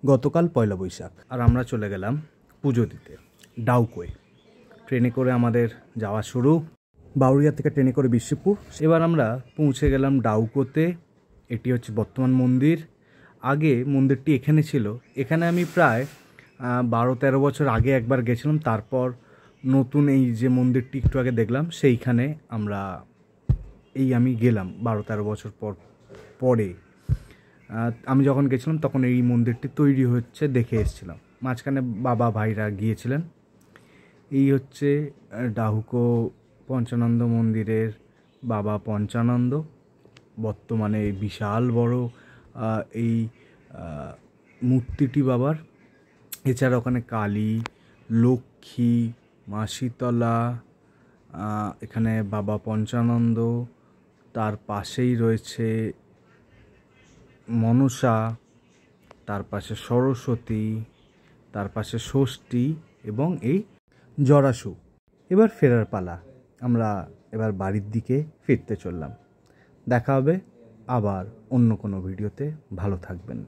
গতকাল পয়লা বৈশাখ আর আমরা চলে গেলাম পুজো দিতে ডাউকোয়ে। ট্রেনে করে আমাদের যাওয়া শুরু, বাউরিয়া থেকে ট্রেনে করে বিশ্বপুর। এবার আমরা পৌঁছে গেলাম ডাউকোতে। এটি হচ্ছে বর্তমান মন্দির। আগে মন্দিরটি এখানে ছিল। এখানে আমি প্রায় 12-13 বছর আগে একবার গেছিলাম। তারপর নতুন এই যে মন্দিরটি একটু আগে দেখলাম, সেইখানে আমি গেলাম 12-13 বছর পরে। আমি যখন গেছিলাম তখন এই মন্দিরটি তৈরি হচ্ছে, দেখে এসেছিলাম। মাঝখানে বাবা ভাইরা গিয়েছিলেন। এই হচ্ছে ডাহুকো পঞ্চানন্দ মন্দিরের বাবা পঞ্চানন্দ। বর্তমানে বিশাল বড় এই মূর্তিটি বাবার। এছাড়া ওখানে কালী, লক্ষ্মী, মা শীতলা, এখানে বাবা পঞ্চানন্দ, তার পাশেই রয়েছে মনসা, তার পাশে সরস্বতী, তার পাশে ষষ্ঠী এবং এই জরাসু। এবার ফেরার পালা। আমরা এবার বাড়ির দিকে ফিরতে চললাম। দেখা হবে আবার অন্য কোনো ভিডিওতে। ভালো থাকবেন।